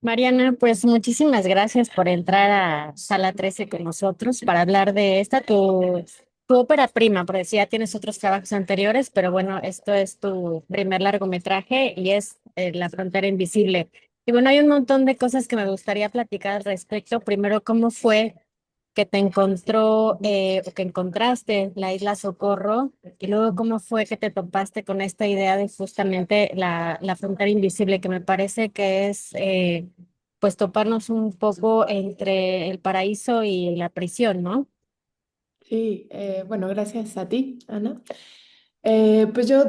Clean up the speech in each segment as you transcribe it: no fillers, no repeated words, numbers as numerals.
Mariana, pues muchísimas gracias por entrar a Sala 13 con nosotros para hablar de esta, tu ópera prima, porque sí, ya tienes otros trabajos anteriores, pero bueno, esto es tu primer largometraje y es La frontera invisible. Y bueno, hay un montón de cosas que me gustaría platicar al respecto. Primero, ¿cómo fue que te encontró o que encontraste la isla Socorro? Y luego, ¿cómo fue que te topaste con esta idea de justamente la frontera invisible, que me parece que es pues toparnos un poco entre el paraíso y la prisión, ¿no? Sí, bueno, gracias a ti, Ana. Pues yo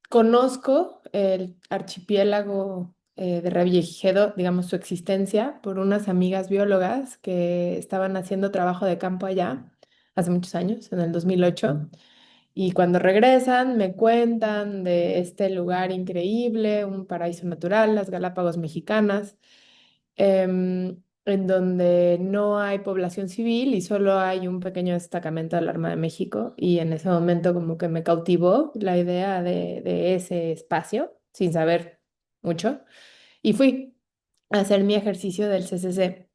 conozco el archipiélago de Revillagigedo, digamos su existencia, por unas amigas biólogas que estaban haciendo trabajo de campo allá hace muchos años, en el 2008. Y cuando regresan me cuentan de este lugar increíble, un paraíso natural, las Galápagos mexicanas, en donde no hay población civil y solo hay un pequeño destacamento de la Armada de México. Y en ese momento como que me cautivó la idea de ese espacio, sin saber mucho, y fui a hacer mi ejercicio del CCC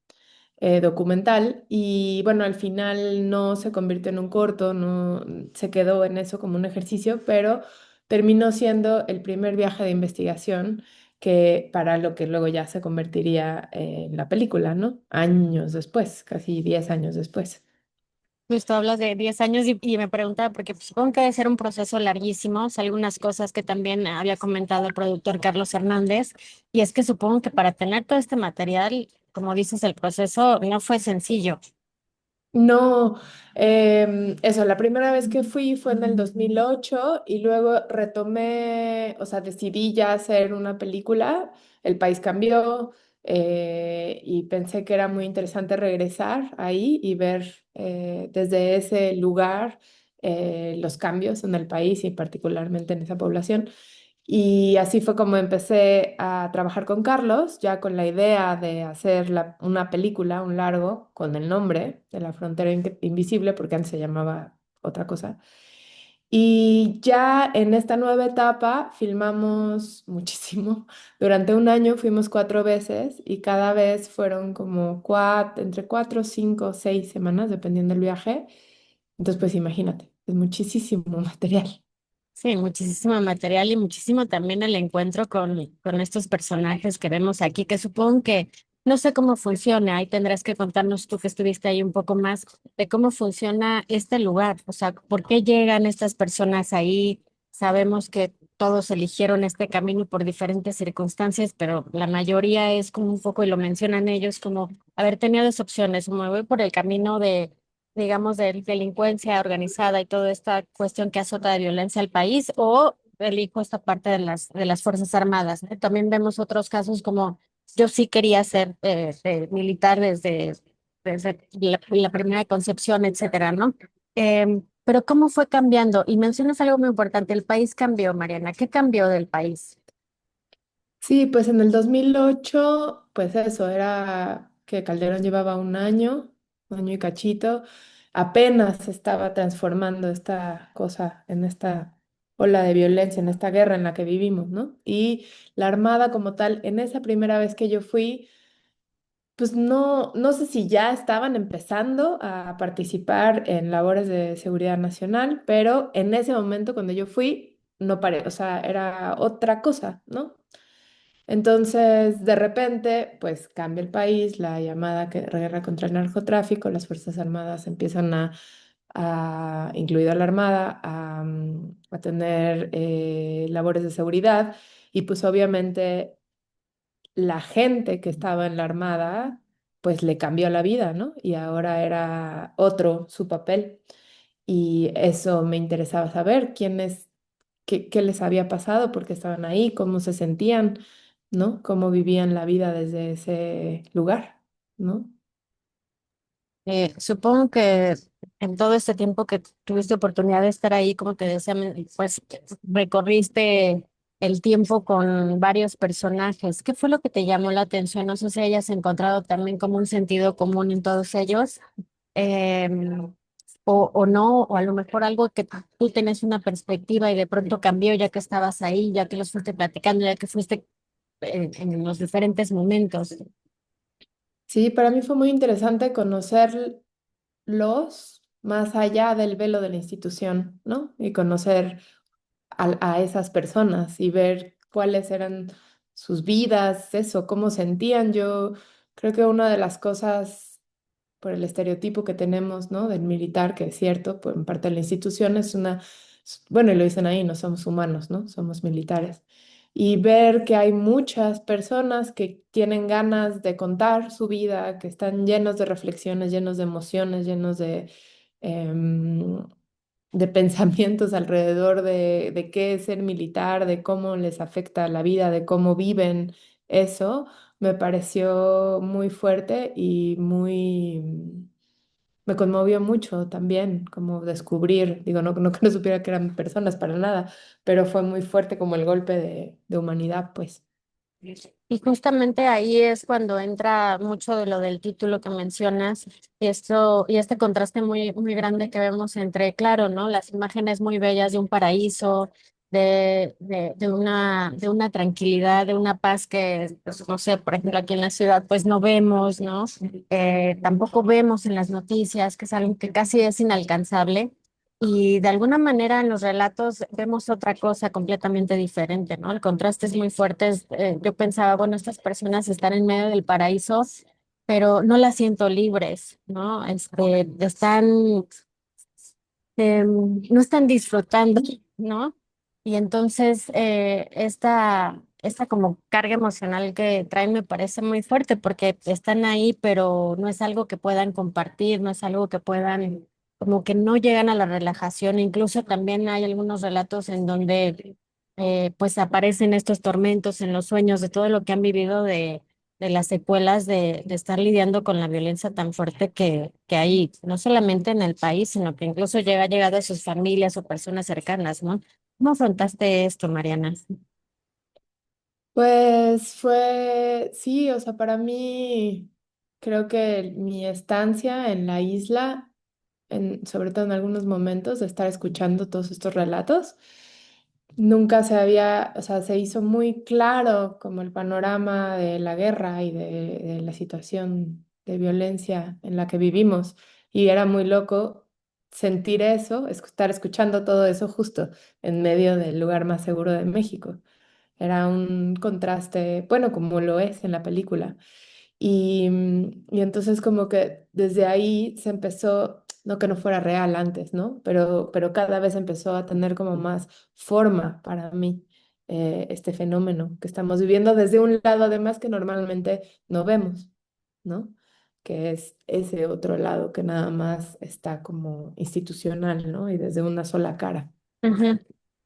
documental y bueno, al final no se convirtió en un corto, no se quedó en eso como un ejercicio, pero terminó siendo el primer viaje de investigación que para lo que luego ya se convertiría en la película, ¿no? Años después, casi 10 años después. Justo hablas de 10 años y me preguntaba, porque pues, supongo que debe ser un proceso larguísimo, o sea, algunas cosas que también había comentado el productor Carlos Hernández, y es que supongo que para tener todo este material, como dices, el proceso no fue sencillo. No, eso, la primera vez que fui fue en el 2008 y luego retomé, o sea, decidí ya hacer una película, el país cambió y pensé que era muy interesante regresar ahí y ver desde ese lugar los cambios en el país y particularmente en esa población. Y así fue como empecé a trabajar con Carlos, ya con la idea de hacer una película, un largo, con el nombre de La Frontera Invisible, porque antes se llamaba otra cosa. Y ya en esta nueva etapa filmamos muchísimo. Durante un año fuimos 4 veces y cada vez fueron como entre 4, 5, 6 semanas, dependiendo del viaje. Entonces, pues imagínate, es muchísimo material. Sí, muchísimo material y muchísimo también el encuentro con estos personajes que vemos aquí, que supongo que no sé cómo funciona. Ahí tendrás que contarnos tú que estuviste ahí un poco más de cómo funciona este lugar. O sea, ¿por qué llegan estas personas ahí? Sabemos que todos eligieron este camino por diferentes circunstancias, pero la mayoría es como un poco, y lo mencionan ellos, como haber tenido dos opciones: o me voy por el camino de, digamos, de delincuencia organizada y toda esta cuestión que azota de violencia al país, o elijo esta parte de las Fuerzas Armadas, ¿no? También vemos otros casos como yo sí quería ser militar desde la primera concepción, etcétera, ¿no? Pero ¿cómo fue cambiando? Y mencionas algo muy importante: el país cambió, Mariana. ¿Qué cambió del país? Sí, pues en el 2008, pues eso, era que Calderón llevaba un año y cachito, apenas se estaba transformando esta cosa en esta ola de violencia, en esta guerra en la que vivimos, ¿no? Y la Armada como tal, en esa primera vez que yo fui, pues no sé si ya estaban empezando a participar en labores de seguridad nacional, pero en ese momento cuando yo fui, no paré, o sea, era otra cosa, ¿no? Entonces, de repente, pues cambia el país, la llamada guerra contra el narcotráfico, las Fuerzas Armadas empiezan incluida la Armada, a tener labores de seguridad y pues obviamente la gente que estaba en la Armada, pues le cambió la vida, ¿no? Y ahora era otro su papel. Y eso me interesaba saber qué les había pasado, por qué estaban ahí, cómo se sentían, ¿no? Cómo vivían la vida desde ese lugar, ¿no? Supongo que en todo este tiempo que tuviste oportunidad de estar ahí, como te decía, pues recorriste el tiempo con varios personajes. ¿Qué fue lo que te llamó la atención? No sé si hayas encontrado también como un sentido común en todos ellos, em, o no, o a lo mejor algo que tú tenés una perspectiva y de pronto cambió ya que estabas ahí, ya que los fuiste platicando, ya que fuiste en los diferentes momentos. Sí, para mí fue muy interesante conocerlos más allá del velo de la institución, ¿no? Y conocer a esas personas y ver cuáles eran sus vidas, eso, cómo sentían. Yo creo que una de las cosas por el estereotipo que tenemos, ¿no? Del militar, que es cierto, pues en parte de la institución es una, bueno, y lo dicen ahí, no somos humanos, ¿no? Somos militares. Y ver que hay muchas personas que tienen ganas de contar su vida, que están llenos de reflexiones, llenos de emociones, llenos em, de pensamientos alrededor de qué es ser militar, de cómo les afecta la vida, de cómo viven eso, me pareció muy fuerte y me conmovió mucho también, como descubrir, digo, no que no supiera que eran personas para nada, pero fue muy fuerte como el golpe de humanidad, pues. Y justamente ahí es cuando entra mucho de lo del título que mencionas, y esto, y este contraste muy, muy grande que vemos entre, claro, ¿no? Las imágenes muy bellas de un paraíso, de una tranquilidad, de una paz que, pues, no sé, por ejemplo, aquí en la ciudad, pues no vemos, ¿no? Tampoco vemos en las noticias, que es algo que casi es inalcanzable. Y de alguna manera en los relatos vemos otra cosa completamente diferente, ¿no? El contraste es muy fuerte. Yo pensaba, bueno, estas personas están en medio del paraíso, pero no las siento libres, ¿no? Están, no están disfrutando, ¿no? Y entonces esta como carga emocional que traen me parece muy fuerte porque están ahí, pero no es algo que puedan compartir, no es algo que puedan, como que no llegan a la relajación. Incluso también hay algunos relatos en donde pues aparecen estos tormentos en los sueños de todo lo que han vivido de las secuelas de estar lidiando con la violencia tan fuerte que hay, no solamente en el país, sino que incluso ha llegado a sus familias o personas cercanas, ¿no? ¿Cómo afrontaste esto, Mariana? Pues fue, sí, o sea, para mí creo que mi estancia en la isla, sobre todo en algunos momentos de estar escuchando todos estos relatos, nunca se había, o sea, se hizo muy claro como el panorama de la guerra y de la situación de violencia en la que vivimos. Y era muy loco sentir eso, estar escuchando todo eso justo en medio del lugar más seguro de México. Era un contraste, bueno, como lo es en la película. Y entonces como que desde ahí se empezó, no que no fuera real antes, ¿no? Pero cada vez empezó a tener como más forma para mí este fenómeno que estamos viviendo desde un lado además que normalmente no vemos, ¿no? Que es ese otro lado que nada más está como institucional, ¿no? Y desde una sola cara. Ujú.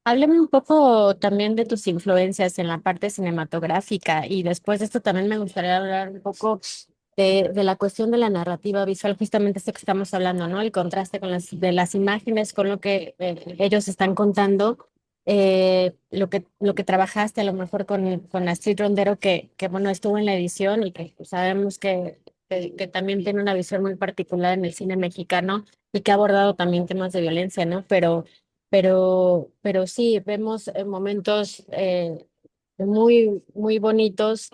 Háblame un poco también de tus influencias en la parte cinematográfica y después de esto también me gustaría hablar un poco de la cuestión de la narrativa visual, justamente esto que estamos hablando, ¿no? El contraste con de las imágenes, con lo que ellos están contando, lo que trabajaste a lo mejor con Astrid Rondero, bueno, estuvo en la edición y que pues, sabemos que también tiene una visión muy particular en el cine mexicano y que ha abordado también temas de violencia, ¿no? Pero sí, vemos momentos muy, muy bonitos,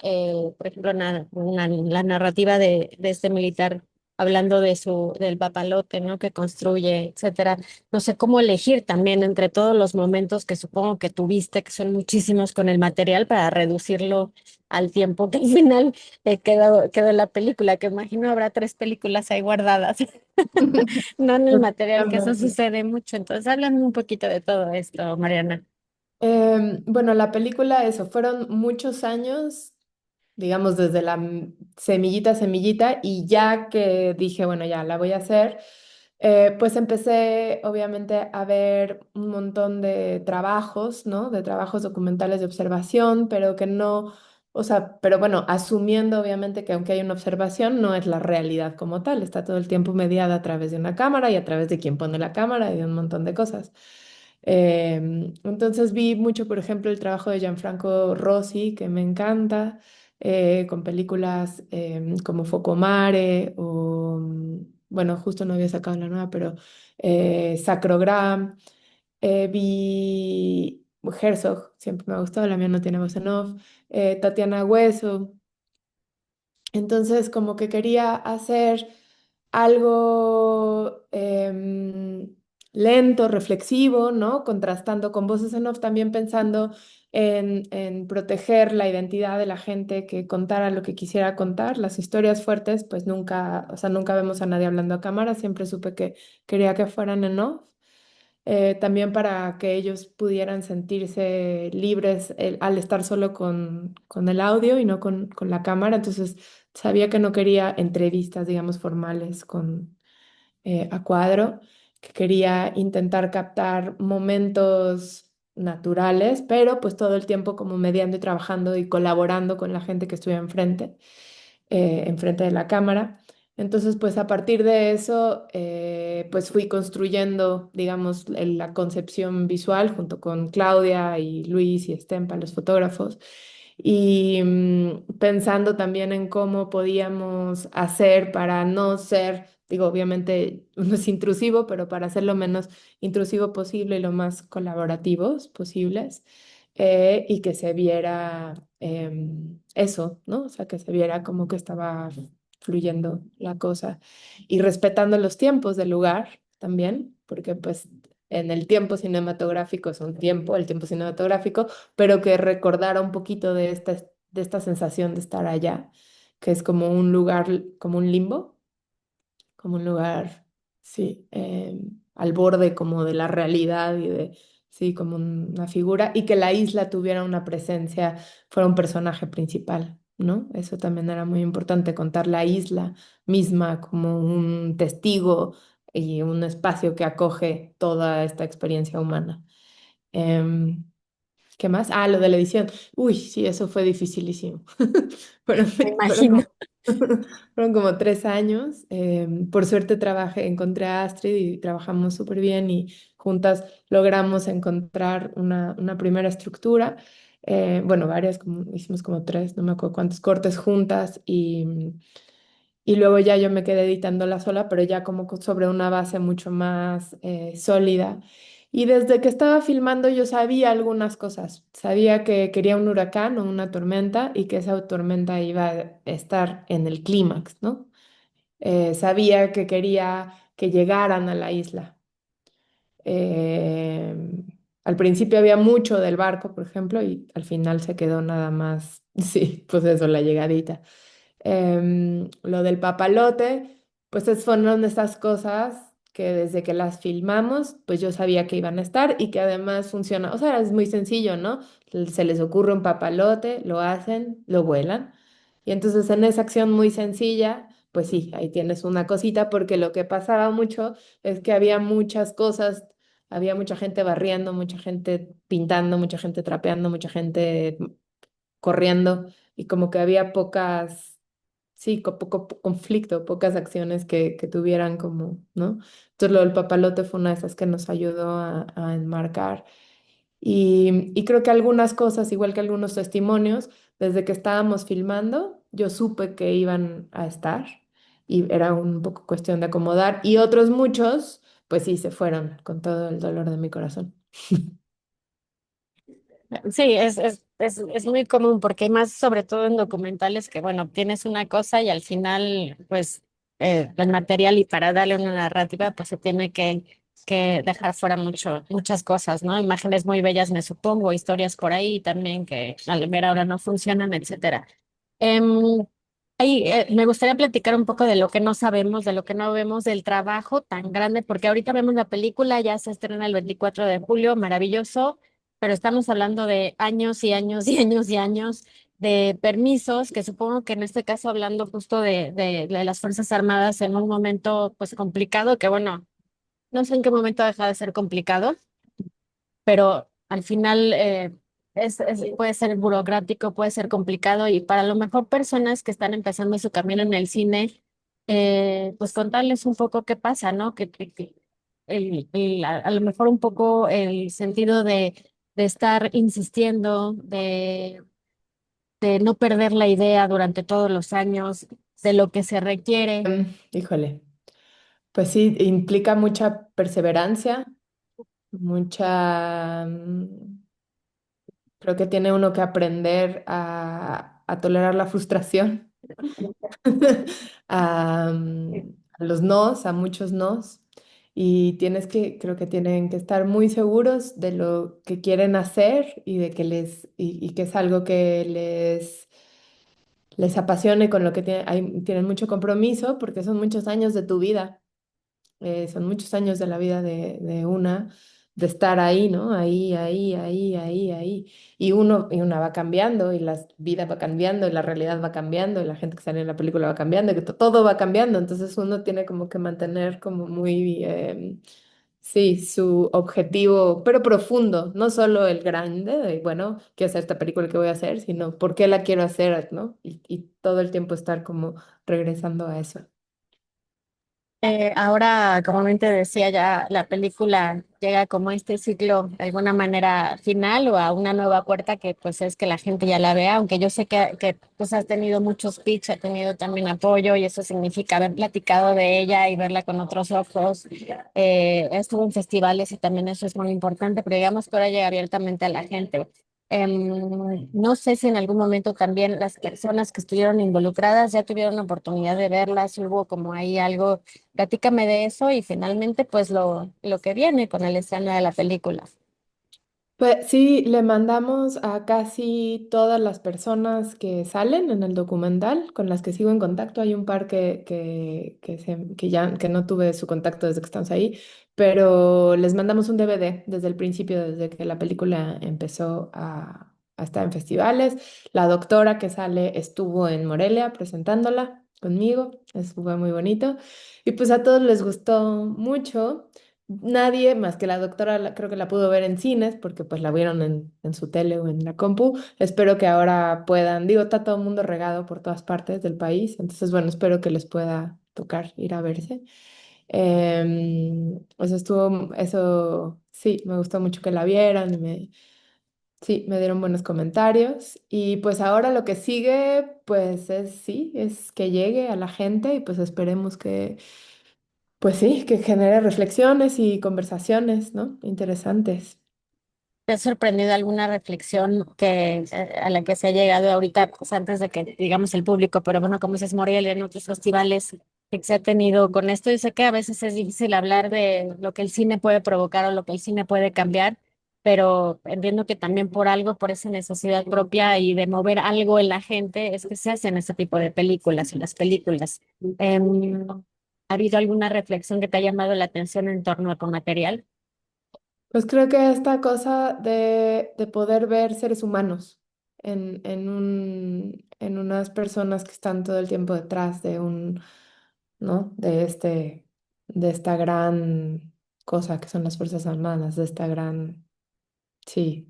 por ejemplo, la narrativa de este militar hablando del papalote, ¿no? Que construye, etcétera. No sé cómo elegir también entre todos los momentos que supongo que tuviste, que son muchísimos con el material, para reducirlo al tiempo que al final quedó en la película, que imagino habrá 3 películas ahí guardadas. No en el material, que eso sucede mucho. Entonces, háblame un poquito de todo esto, Mariana. Bueno, la película, eso, fueron muchos años, digamos, desde la semillita, semillita, y ya que dije, bueno, ya la voy a hacer, pues empecé obviamente a ver un montón de trabajos, ¿no? De trabajos documentales de observación, pero que no, o sea, pero bueno, asumiendo obviamente que aunque hay una observación, no es la realidad como tal, está todo el tiempo mediada a través de una cámara y a través de quien pone la cámara y de un montón de cosas. Entonces vi mucho, por ejemplo, el trabajo de Gianfranco Rossi, que me encanta, con películas como Focomare o, bueno, justo no había sacado la nueva, pero Sacrogram. Vi Herzog, siempre me ha gustado, la mía no tiene voz en off, Tatiana Hueso. Entonces, como que quería hacer algo lento, reflexivo, ¿no? Contrastando con voces en off, también pensando en proteger la identidad de la gente que contara lo que quisiera contar. Las historias fuertes, pues nunca, o sea, nunca vemos a nadie hablando a cámara, siempre supe que quería que fueran en off. También para que ellos pudieran sentirse libres al estar solo con el audio y no con la cámara. Entonces sabía que no quería entrevistas, digamos, formales a cuadro, que quería intentar captar momentos naturales, pero pues todo el tiempo como mediando y trabajando y colaborando con la gente que estuviera enfrente de la cámara. Entonces, pues a partir de eso, pues fui construyendo, digamos, la concepción visual junto con Claudia y Luis y Estempa, los fotógrafos, y pensando también en cómo podíamos hacer para no ser, digo, obviamente uno es intrusivo, pero para ser lo menos intrusivo posible y lo más colaborativos posibles, y que se viera eso, ¿no? O sea, que se viera como que estaba fluyendo la cosa y respetando los tiempos del lugar también, porque pues en el tiempo cinematográfico es un tiempo, el tiempo cinematográfico, pero que recordara un poquito de esta sensación de estar allá, que es como un lugar, como un limbo, como un lugar, sí, al borde como de la realidad y de, sí, como una figura, y que la isla tuviera una presencia, fuera un personaje principal, ¿no? Eso también era muy importante, contar la isla misma como un testigo y un espacio que acoge toda esta experiencia humana. Em, ¿Qué más? Ah, lo de la edición. Uy, sí, eso fue dificilísimo. Fueron, Me fueron imagino. como, fueron como 3 años. Por suerte trabajé, encontré a Astrid y trabajamos súper bien y juntas logramos encontrar una primera estructura. Bueno, varias, como, hicimos como tres, no me acuerdo cuántos cortes juntas y luego ya yo me quedé editándola sola, pero ya como sobre una base mucho más sólida. Y desde que estaba filmando yo sabía algunas cosas. Sabía que quería un huracán o una tormenta y que esa tormenta iba a estar en el clímax, ¿no? Sabía que quería que llegaran a la isla. Eh, Al principio había mucho del barco, por ejemplo, y al final se quedó nada más, sí, pues eso, la llegadita. Lo del papalote, pues fueron esas cosas que desde que las filmamos, pues yo sabía que iban a estar y que además funciona, o sea, es muy sencillo, ¿no? Se les ocurre un papalote, lo hacen, lo vuelan. Y entonces en esa acción muy sencilla, pues sí, ahí tienes una cosita, porque lo que pasaba mucho es que había muchas cosas, había mucha gente barriendo, mucha gente pintando, mucha gente trapeando, mucha gente corriendo y como que había pocas, sí, poco conflicto, pocas acciones que tuvieran como, ¿no? Entonces lo del papalote fue una de esas que nos ayudó a enmarcar. Y creo que algunas cosas, igual que algunos testimonios, desde que estábamos filmando, yo supe que iban a estar y era un poco cuestión de acomodar. Y otros muchos, pues sí, se fueron con todo el dolor de mi corazón. Sí, es muy común porque hay más, sobre todo en documentales, que bueno, tienes una cosa y al final, pues, el material y para darle una narrativa, pues se tiene que dejar fuera muchas cosas, ¿no? Imágenes muy bellas, me supongo, historias por ahí también que al ver ahora no funcionan, etcétera. Em, Me gustaría platicar un poco de lo que no sabemos, de lo que no vemos, del trabajo tan grande, porque ahorita vemos la película, ya se estrena el 24 de julio, maravilloso, pero estamos hablando de años y años y años y años de permisos, que supongo que en este caso hablando justo de las Fuerzas Armadas en un momento pues complicado, que bueno, no sé en qué momento deja de ser complicado, pero al final puede ser burocrático, puede ser complicado y para lo mejor personas que están empezando su camino en el cine, pues contarles un poco qué pasa, ¿no? A lo mejor un poco el sentido de estar insistiendo, de no perder la idea durante todos los años, de lo que se requiere. Híjole, pues sí, implica mucha perseverancia, mucha... Creo que tiene uno que aprender a tolerar la frustración, a los nos, a muchos nos. Y creo que tienen que estar muy seguros de lo que quieren hacer y de que y que es algo que les apasione, con lo que tienen mucho compromiso, porque son muchos años de tu vida, son muchos años de la vida de una, de estar ahí, ¿no? Ahí, ahí, ahí, ahí, ahí. Y una va cambiando, y la vida va cambiando, y la realidad va cambiando, y la gente que sale en la película va cambiando, y que todo va cambiando. Entonces uno tiene como que mantener como muy, sí, su objetivo, pero profundo, no solo el grande, de, bueno, quiero hacer esta película que voy a hacer, sino por qué la quiero hacer, ¿no? Y todo el tiempo estar como regresando a eso. Ahora, como te decía, ya la película llega como a este ciclo de alguna manera final o a una nueva puerta que pues es que la gente ya la vea, aunque yo sé que pues has tenido muchos pitch, ha tenido también apoyo y eso significa haber platicado de ella y verla con otros ojos. Estuvo en festivales y también eso es muy importante, pero digamos que ahora llega abiertamente a la gente. No sé si en algún momento también las personas que estuvieron involucradas ya tuvieron la oportunidad de verlas, hubo como ahí algo. Platícame de eso y finalmente pues lo que viene con el estreno de la película. Pues sí, le mandamos a casi todas las personas que salen en el documental, con las que sigo en contacto. Hay un par que no tuve su contacto desde que estamos ahí, pero les mandamos un DVD desde el principio, desde que la película empezó a estar en festivales. La doctora que sale estuvo en Morelia presentándola conmigo, eso fue muy bonito. Y pues a todos les gustó mucho. Nadie más que la doctora, creo que la pudo ver en cines porque pues la vieron en su tele o en la compu. Espero que ahora puedan, digo, está todo el mundo regado por todas partes del país, entonces bueno, espero que les pueda tocar ir a verse. Eso sí, me gustó mucho que la vieran, sí, me dieron buenos comentarios. Y pues ahora lo que sigue, pues es que llegue a la gente y pues esperemos pues sí, que genere reflexiones y conversaciones, ¿no? Interesantes. ¿Te ha sorprendido alguna reflexión a la que se ha llegado ahorita, pues antes de que digamos el público, pero bueno, como dices, Morelia en otros festivales que se ha tenido con esto? Yo sé que a veces es difícil hablar de lo que el cine puede provocar o lo que el cine puede cambiar, pero entiendo que también por algo, por esa necesidad propia y de mover algo en la gente, es que se hacen este tipo de películas, en las películas. ¿Ha habido alguna reflexión que te ha llamado la atención en torno a tu material? Pues creo que esta cosa de poder ver seres humanos en unas personas que están todo el tiempo detrás ¿no? De esta gran cosa que son las Fuerzas Armadas, de esta gran, sí,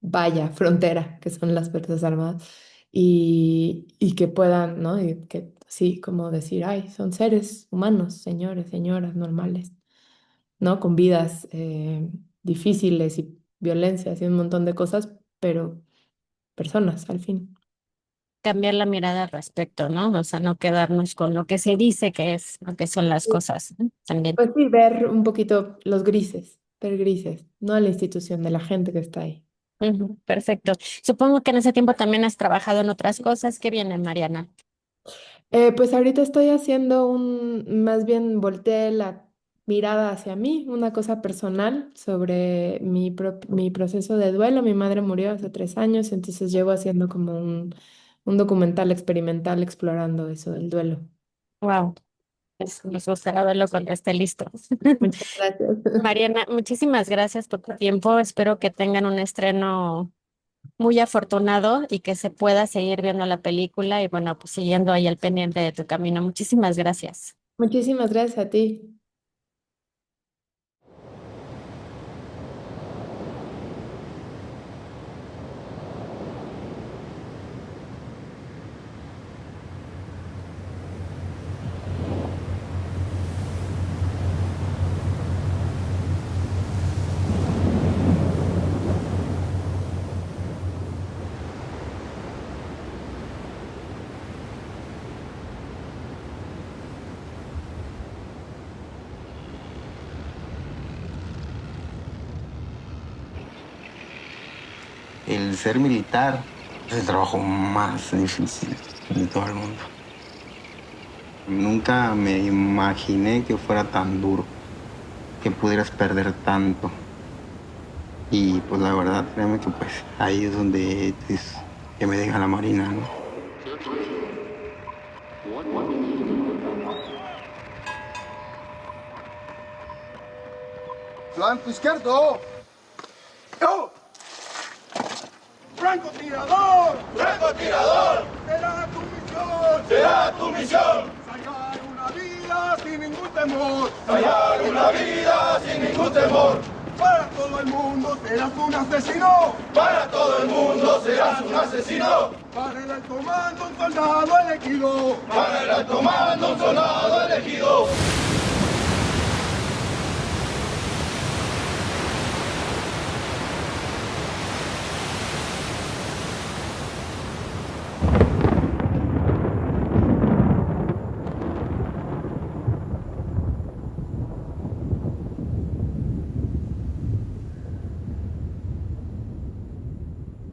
vaya, frontera que son las Fuerzas Armadas, y que puedan, ¿no? Y que sí, como decir, ay, son seres humanos, señores, señoras, normales, ¿no? Con vidas difíciles y violencias y un montón de cosas, pero personas al fin. Cambiar la mirada al respecto, ¿no? O sea, no quedarnos con lo que se dice que es, lo que son las Sí. cosas, ¿no? También. Pues sí, ver un poquito los grises, ver grises, no a la institución, de la gente que está ahí. Ujú, perfecto. Supongo que en ese tiempo también has trabajado en otras cosas. ¿Qué viene, Mariana? Pues ahorita estoy haciendo más bien volteé la mirada hacia mí, una cosa personal sobre mi proceso de duelo. Mi madre murió hace 3 años, entonces llevo haciendo como un documental experimental explorando eso del duelo. Wow, nos gustará verlo cuando esté listo. Muchas gracias. Mariana, muchísimas gracias por tu tiempo. Espero que tengan un estreno muy afortunado y que se pueda seguir viendo la película y bueno, pues siguiendo ahí el pendiente de tu camino. Muchísimas gracias. Muchísimas gracias a ti. el ser militar es el trabajo más difícil de todo el mundo. Nunca me imaginé que fuera tan duro, que pudieras perder tanto. Y pues la verdad, créeme que pues ahí es donde es que me deja la Marina, ¿no? Flanco izquierdo. ¡Oh! ¡Francotirador! ¡Francotirador! ¡Será tu misión! ¡Será tu misión! ¡Salvar una vida sin ningún temor! ¡Salvar una vida sin ningún temor! ¡Para todo el mundo serás un asesino! ¡Para todo el mundo serás un asesino! ¡Para el alto mando un soldado elegido! ¡Para el alto mando un soldado elegido!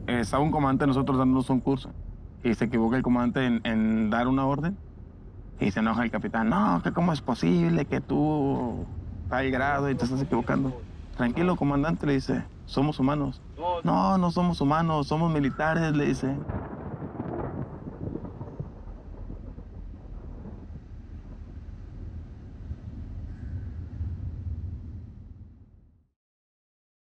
Estaba un comandante de nosotros dándonos un curso y se equivoca el comandante en dar una orden y se enoja el capitán. No, que cómo es posible que tú tal grado y te estás equivocando. Tranquilo, comandante, le dice, somos humanos. No, no somos humanos, somos militares, le dice.